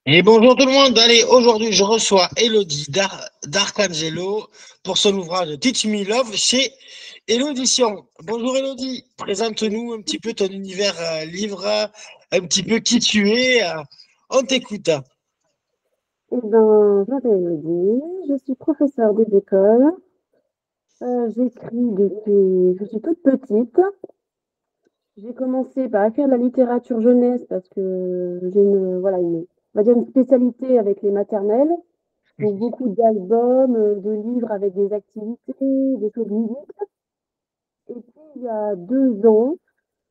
Et bonjour tout le monde. Allez, aujourd'hui, je reçois Elodie d'Arcangelo pour son ouvrage Teach Me Love chez Elodition. Bonjour Elodie, présente-nous un petit peu ton univers livre, un petit peu qui tu es. On t'écoute. Eh ben, je m'appelle Elodie, je suis professeure des écoles. J'écris depuis je suis toute petite. J'ai commencé par écrire de la littérature jeunesse parce que j'ai on va dire une spécialité avec les maternelles. Donc beaucoup d'albums, de livres avec des activités, des choses ludiques. Et puis il y a 2 ans,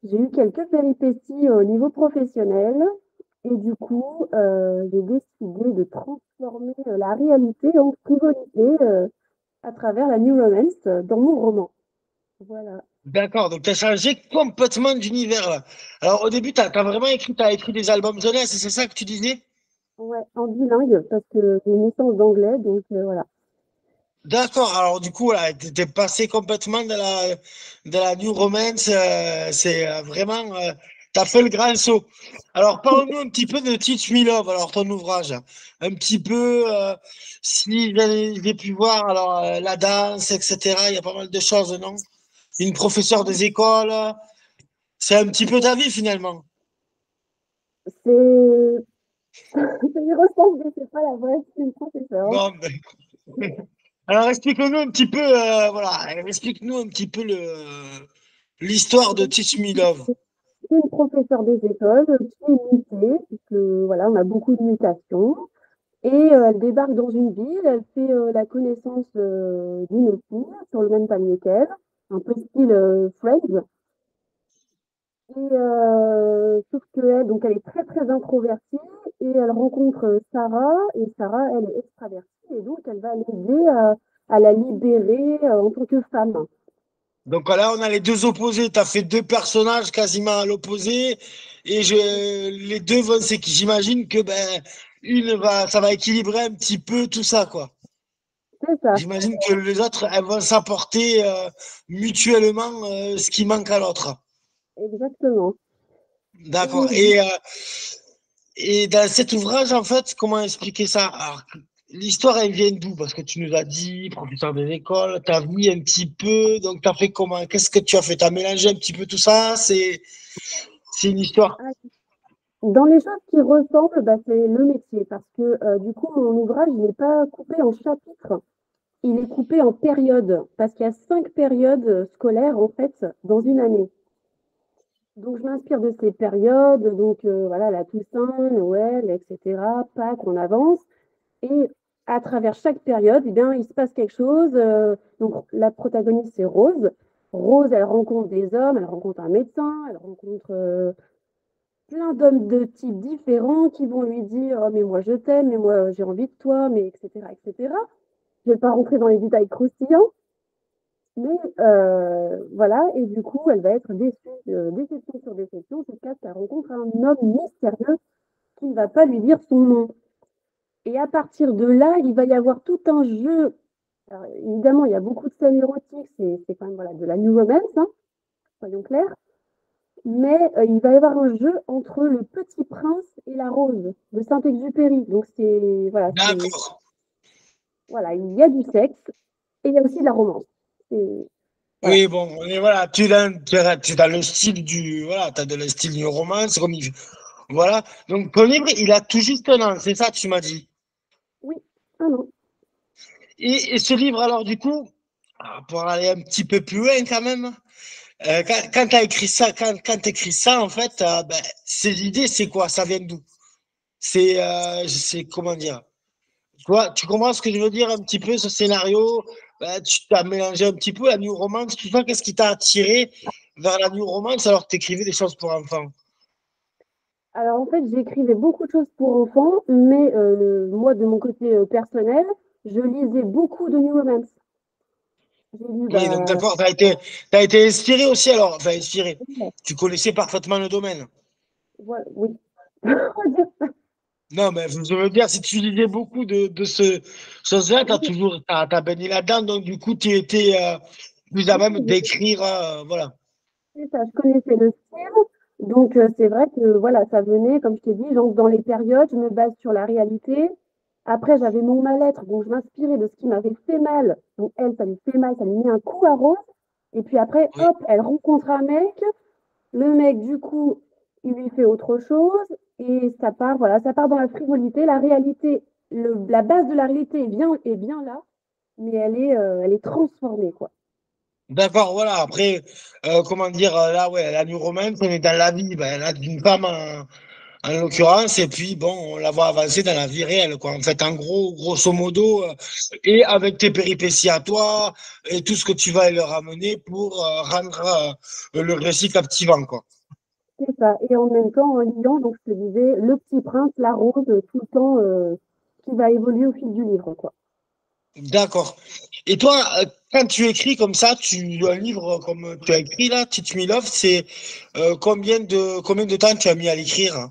j'ai eu quelques péripéties au niveau professionnel et du coup, j'ai décidé de transformer, la réalité en frivolité, à travers la New Romance, dans mon roman. Voilà. D'accord, donc tu as changé complètement d'univers là. Alors au début, tu as vraiment écrit, t'as écrit des albums jeunesse, c'est ça que tu disais? Ouais, en bilingue parce que j'ai une licence d'anglais donc voilà. D'accord, alors du coup, voilà, t'es passé complètement de la New Romance, c'est vraiment, t'as fait le grand saut. Alors, parle-nous un petit peu de Teach Me Love, alors ton ouvrage. Un petit peu, si j'ai pu voir, alors, la danse, etc., il y a pas mal de choses, non? Une professeure des écoles, c'est un petit peu ta vie finalement. C'est c'est irressemblable, c'est pas la vraie, c'est une professeure, hein. Bon, ben, alors explique-nous un petit peu, voilà, explique-nous un petit peu l'histoire de Donc Teach Me Love. c'est une professeure des écoles, qui est mutée puisque voilà, on a beaucoup de mutations et elle débarque dans une ville, elle fait, la connaissance, d'une fille sur le même palier qu'elle, un peu style, Friends. Et sauf qu'elle donc elle est très, très introvertie et elle rencontre, Sarah et Sarah, elle est extravertie et donc elle va l'aider à la libérer, en tant que femme. Donc là, on a les deux opposés. Tu as fait deux personnages quasiment à l'opposé. Et les deux vont, c'est que j'imagine que ben, ça va équilibrer un petit peu tout ça, quoi. C'est ça, J'imagine que les autres, elles vont s'apporter mutuellement ce qui manque à l'autre. exactement. D'accord. Et du Et dans cet ouvrage, en fait, comment expliquer ça? Alors, l'histoire, elle vient d'où? Parce que tu nous as dit, professeur des écoles, ta vie un petit peu. Donc, tu as fait comment? Qu'est-ce que tu as fait? Tu as mélangé un petit peu tout ça? C'est une histoire. ah, dans les choses qui ressemblent, bah, c'est le métier parce que, du coup, mon ouvrage, il n'est pas coupé en chapitres, il est coupé en périodes parce qu'il y a 5 périodes, scolaires, en fait, dans une année. Donc je m'inspire de ces périodes, donc voilà, la Toussaint, Noël, et cetera, Pâques, on avance. Et à travers chaque période, eh bien, il se passe quelque chose. Donc la protagoniste, c'est Rose. Rose, elle rencontre des hommes, elle rencontre un médecin, elle rencontre plein d'hommes de types différents qui vont lui dire oh, mais moi je t'aime, mais moi j'ai envie de toi, mais etc. etc. Je ne vais pas rentrer dans les détails croustillants, mais voilà, et du coup, elle va être déçue, déception sur déception, jusqu'à ce qu'elle rencontre un homme mystérieux qui ne va pas lui dire son nom. Et à partir de là, il va y avoir tout un jeu. Alors, évidemment, il y a beaucoup de scènes érotiques, c'est quand même voilà, de la new romance, hein, soyons clairs. Mais il va y avoir un jeu entre le petit prince et la rose de Saint-Exupéry. Donc D'accord. voilà, il y a du sexe et il y a aussi de la romance. C'est- Voilà, Oui, bon, et voilà, tu es dans le style voilà, tu as de le style du roman, voilà. Donc, ton livre, il a tout juste un an, c'est ça, tu m'as dit. oui, ah non. Et ce livre, alors, du coup, pour aller un petit peu plus loin quand même, quand tu as écrit ça, quand tu écris ça, en fait, ben, ces idées, c'est quoi? Ça vient d'où? C'est comment dire? Tu comprends ce que je veux dire un petit peu, ce scénario? Ben, tu t'as mélangé un petit peu la new romance, tout ça. Qu'est-ce qui t'a attiré vers la new romance alors que tu écrivais des choses pour enfants? Alors en fait, j'écrivais beaucoup de choses pour enfants, mais moi, de mon côté personnel, je lisais beaucoup de New Romance. J'ai lu, Oui, donc bah, d'accord, t'as été inspiré aussi alors, enfin inspiré. Tu connaissais parfaitement le domaine. oui, on va dire ça. Non, mais je veux dire, si tu lisais beaucoup de ce chose-là, Oui, t'as baigné là-dedans, donc du coup, tu étais plus à oui, même d'écrire, voilà. c'est ça, je connaissais le style. Donc, c'est vrai que voilà, ça venait, comme je t'ai dit, donc dans les périodes, je me base sur la réalité. Après, j'avais mon mal-être, donc je m'inspirais de ce qui m'avait fait mal. Donc, elle, ça lui fait mal, ça lui met un coup à Rose. Et puis après, Oui. hop, elle rencontre un mec. Le mec, du coup, il lui fait autre chose. Et ça part, voilà, ça part dans la frivolité. La réalité, la base de la réalité est bien là, mais elle est transformée, quoi. D'accord, voilà. Après, comment dire, là, ouais, la New Romance, on est dans la vie, ben, là, d'une femme en l'occurrence, et puis bon, on la voit avancer dans la vie réelle, quoi. En fait, en gros, grosso modo, et avec tes péripéties à toi, et tout ce que tu vas leur amener pour rendre le récit captivant, quoi. C'est ça. Et en même temps, en lisant, donc je te disais, Le Petit Prince, La Rose, tout le temps, qui va évoluer au fil du livre, quoi. D'accord. Et toi, quand tu écris comme ça, un livre comme tu as écrit là, Teach Me Love, c'est combien de temps tu as mis à l'écrire?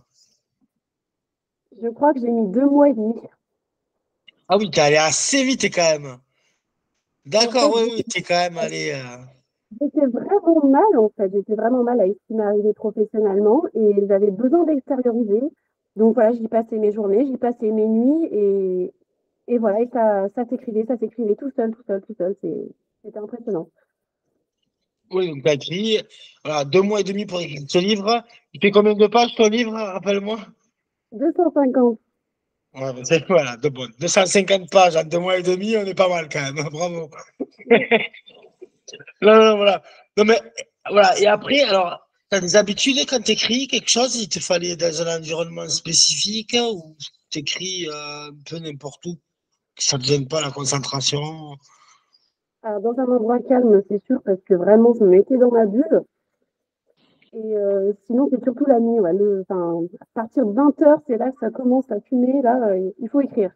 Je crois que j'ai mis 2 mois et demi. Ah oui, t'es allé assez vite quand même. En fait, D'accord, oui, oui, t'es quand même allé. j'étais vraiment mal, en fait. J'étais vraiment mal avec ce qui m'est arrivé professionnellement et j'avais besoin d'extérioriser. Donc voilà, j'y passais mes journées, j'y passais mes nuits et voilà, et ça s'écrivait tout seul, tout seul, tout seul. C'était impressionnant. Oui, donc t'as écrit, voilà, 2 mois et demi pour écrire ce livre. Il fait combien de pages ton livre, rappelle-moi? 250. Ouais, ben, voilà, 250 pages en 2 mois et demi, on est pas mal quand même. Bravo. Non, non, voilà. Non, mais voilà. Et après, alors, t'as des habitudes quand t'écris quelque chose, il te fallait dans un environnement spécifique ou t'écris un peu n'importe où, que ça ne te gêne pas la concentration? Alors, dans un endroit calme, c'est sûr, parce que vraiment, je me mettais dans ma bulle. Et sinon, c'est surtout la nuit. Ouais. Enfin, à partir de 20 h, c'est là que ça commence à fumer. Là, il faut écrire.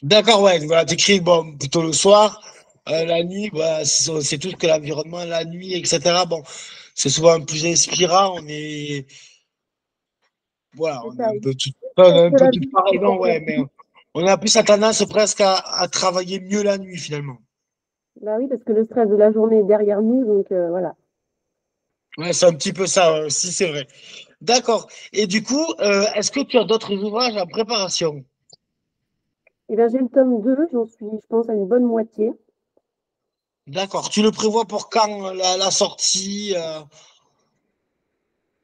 D'accord, ouais, voilà, t'écris bon, plutôt le soir, la nuit, bah, c'est tout ce que l'environnement, la nuit, etc. Bon, c'est souvent plus inspirant, voilà, C'est on est ça. un peu tout, on Parce est un que peu la tout bulle, pareil, c'est non, ouais, mais on a plus la tendance presque à travailler mieux la nuit finalement. bah oui, parce que le stress de la journée est derrière nous. Donc voilà. Ouais, c'est un petit peu ça aussi, c'est vrai. D'accord. Et du coup, est-ce que tu as d'autres ouvrages en préparation? Et bien, j'ai le tome 2. J'en suis, je pense, à une bonne moitié. D'accord. Tu le prévois pour quand la sortie?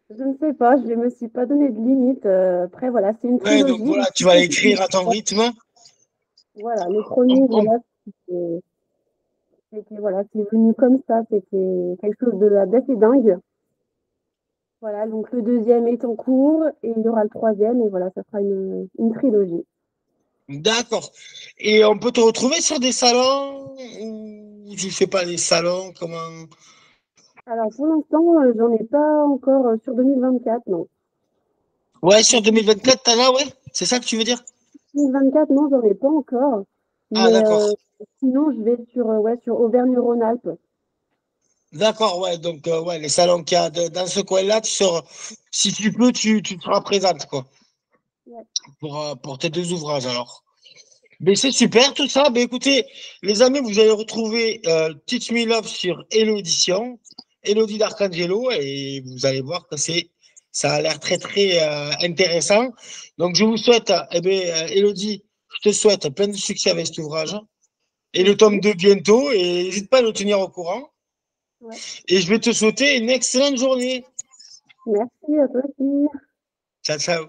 Je ne sais pas, je ne me suis pas donné de limite. Après, voilà, c'est une Ouais, donc trilogie. voilà, Donc, tu vas l'écrire à ton rythme. voilà, le On- premier, on- voilà, voilà, c'est venu comme ça. C'était quelque chose d'assez dingue. Voilà, donc le deuxième est en cours et il y aura le troisième et voilà, ça sera une trilogie. D'accord. Et on peut te retrouver sur des salons ou tu fais pas les salons? Comment? Alors pour l'instant, j'en ai pas encore sur 2024, non. Ouais, sur Donc 2024, t'en as, ouais? C'est ça que tu veux dire? 2024, non, j'en ai pas encore. Ah, Mais d'accord. sinon, je vais ouais, sur Auvergne-Rhône-Alpes. D'accord, ouais. Donc, ouais, les salons qu'il y a dans ce coin-là, si tu peux, tu te seras présente, quoi, Ouais. pour tes deux ouvrages, alors. Mais c'est super tout ça. Mais écoutez, les amis, vous allez retrouver Teach Me Love sur Hello Edition, Elodie d'Arcangelo, et vous allez voir que ça a l'air très très intéressant. Donc je vous souhaite, eh bien, Elodie, je te souhaite plein de succès avec cet ouvrage et le tome Merci. 2 bientôt. Et n'hésite pas à nous tenir au courant. Ouais. Et je vais te souhaiter une excellente journée. Merci à toi aussi. Ciao, ciao.